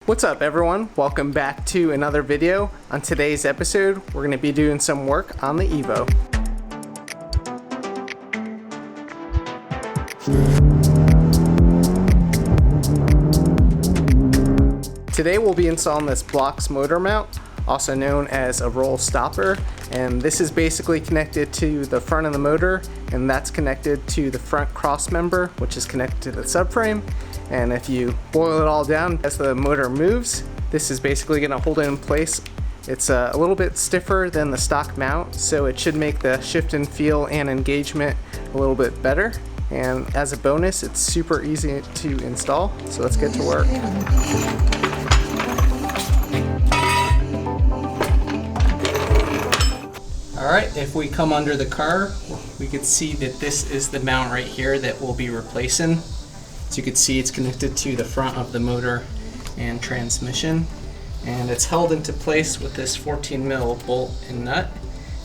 What's up everyone? Welcome back to another video. On today's episode, we're going to be doing some work on the Evo. Today we'll be installing this Blox motor mount, also known as a roll stopper, and this is basically connected to the front of the motor, and that's connected to the front cross member, which is connected to the subframe. And if you boil it all down, as the motor moves, this is basically going to hold it in place. It's a little bit stiffer than the stock mount, so it should make the shift and feel and engagement a little bit better. And as a bonus, it's super easy to install, so let's get to work. Alright, if we come under the car, we can see that this is the mount right here that we'll be replacing. So you can see it's connected to the front of the motor and transmission, and it's held into place with this 14mm bolt and nut,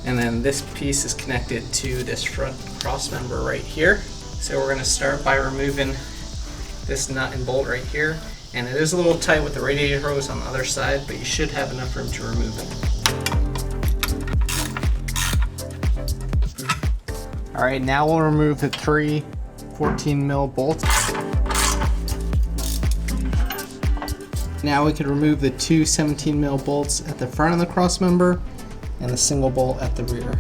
and then this piece is connected to this front cross member right here. So we're going to start by removing this nut and bolt right here, and it is a little tight with the radiator hose on the other side, but you should have enough room to remove it. Alright, now we'll remove the three 14mm bolts. Now we can remove the two 17mm bolts at the front of the cross member and the single bolt at the rear.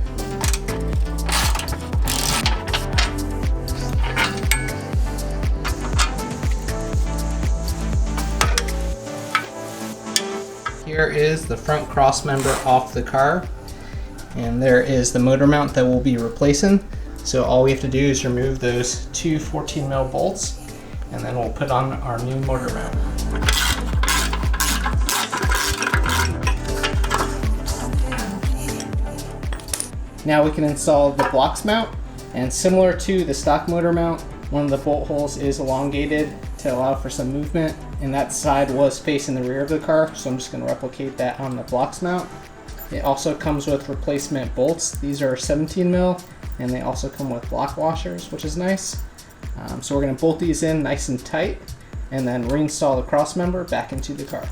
Here is the front cross member off the car, and there is the motor mount that we'll be replacing. So all we have to do is remove those two 14mm bolts, and then we'll put on our new motor mount. Now we can install the Blox mount, and similar to the stock motor mount, one of the bolt holes is elongated to allow for some movement, and that side was facing the rear of the car, so I'm just going to replicate that on the Blox mount. It also comes with replacement bolts. These are 17mm, and they also come with block washers, which is nice. So we're going to bolt these in nice and tight, and then reinstall the cross member back into the car.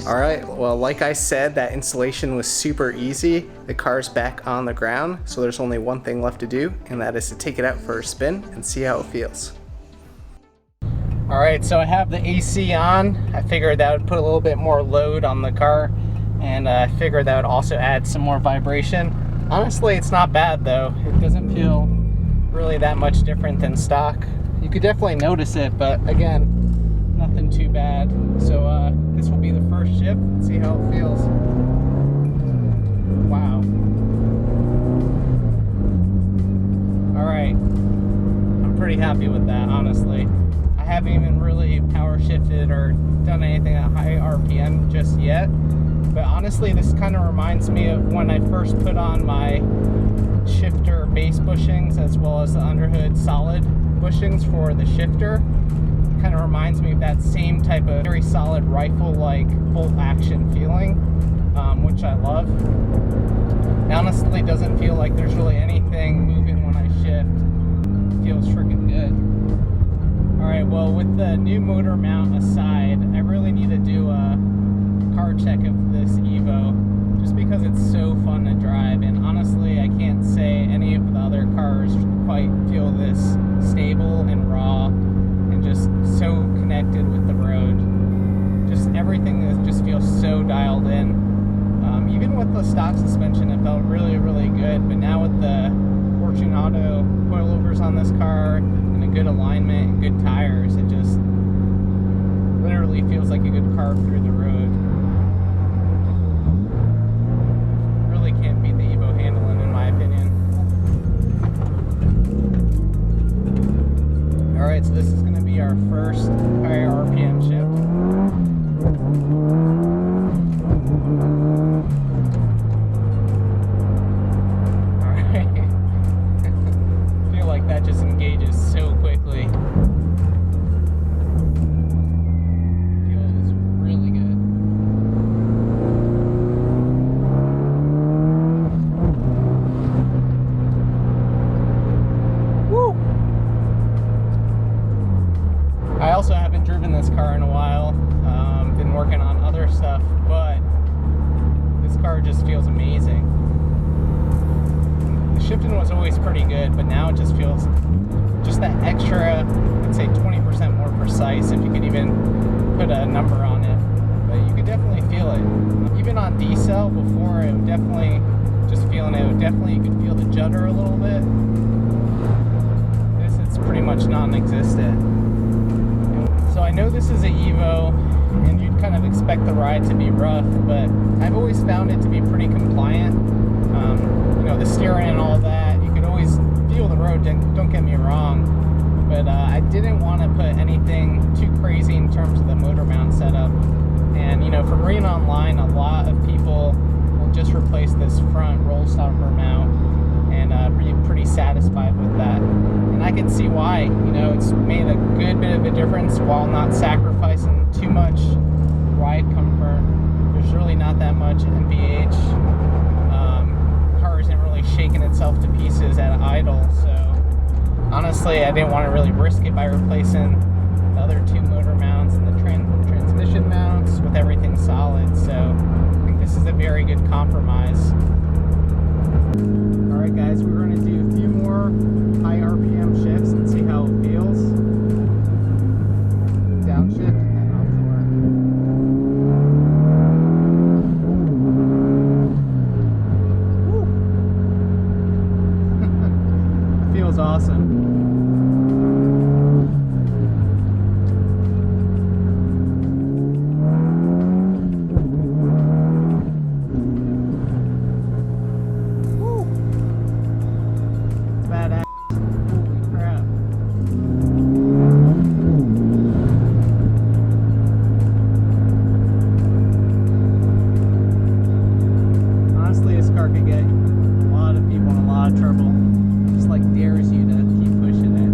Alright, well, like I said, that installation was super easy. The car's back on the ground, so there's only one thing left to do, and that is to take it out for a spin and see how it feels. Alright, so I have the AC on. I figured that would put a little bit more load on the car, and I figured that would also add some more vibration. Honestly, it's not bad though. It doesn't feel really that much different than stock. You could definitely notice it, but again, nothing too bad. So this will be the first shift. Let's see how it feels. Wow. Alright. I'm pretty happy with that, honestly. I haven't even really power shifted or done anything at high RPM just yet. But honestly, this kind of reminds me of when I first put on my shifter base bushings as well as the underhood solid bushings for the shifter. Kind of reminds me of that same type of very solid rifle-like bolt action feeling, which I love. It honestly doesn't feel like there's really anything moving when I shift. It feels freaking good. Alright, well, with the new motor mount aside, I really need to do a car check of this Evo, just because it's so fun to drive, and honestly I can't say any of the other cars quite feel this stable and raw and just so connected with the road. Just everything just feels so dialed in. Even with the stock suspension, it felt really, really good, but now with the Fortune Auto coilovers on this car and a good alignment and good tires, it just literally feels like a good car through the road. So this is going to be our first higher RPM shift. Alright. I feel like that just engages so quickly. Feels really good. Woo! I also haven't driven this car in a while. Been working on other stuff, but this car just feels amazing. The shifting was always pretty good, but now it just feels just that extra, I'd say 20% more precise, if you could even put a number on it. But you could definitely feel it. Even on D-cell before, it would definitely, just feeling it, would definitely, you could feel the judder a little bit. This, it's pretty much non-existent. So I know this is an Evo, and you'd kind of expect the ride to be rough, but I've always found it to be pretty compliant. You know, the steering and all that, you could always feel the road, don't get me wrong, but I didn't want to put anything too crazy in terms of the motor mount setup. And you know, from reading online, a lot of people will just replace this front roll stopper mount and be pretty satisfied with that. And I can see why. You know, it's made a good bit of a difference while not sacrificing too much ride comfort. There's really not that much NVH. Car isn't really shaking itself to pieces at idle, so honestly I didn't want to really risk it by replacing the other two motor mounts and the transmission mounts with everything solid. So I think this is a very good compromise. Alright guys, we're going to do a few more high RPM shifts and see how it feels. Downshift and then offshore. Woo! It feels awesome. Could get a lot of people in a lot of trouble. Just like dares you to keep pushing it.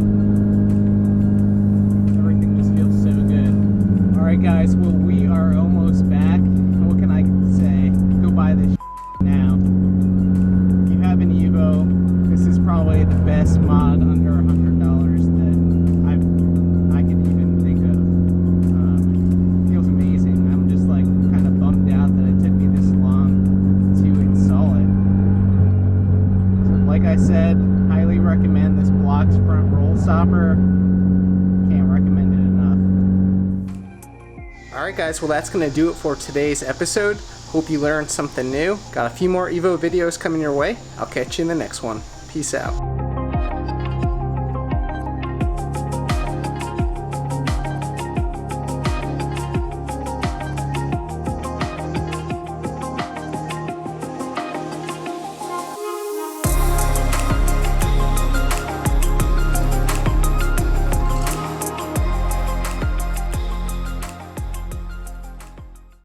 Everything just feels so good. Alright guys, well we are almost back. What can I say? Go buy this now. If you have an Evo, this is probably the best mod under $100 that I can even think of. Feels amazing. I'm just like kind of bummed out that it took me this long to install it. So like I said, highly recommend this Blox front roll stopper. Can't recommend it enough. Alright guys, well that's going to do it for today's episode. Hope you learned something new. Got a few more Evo videos coming your way. I'll catch you in the next one. Peace out.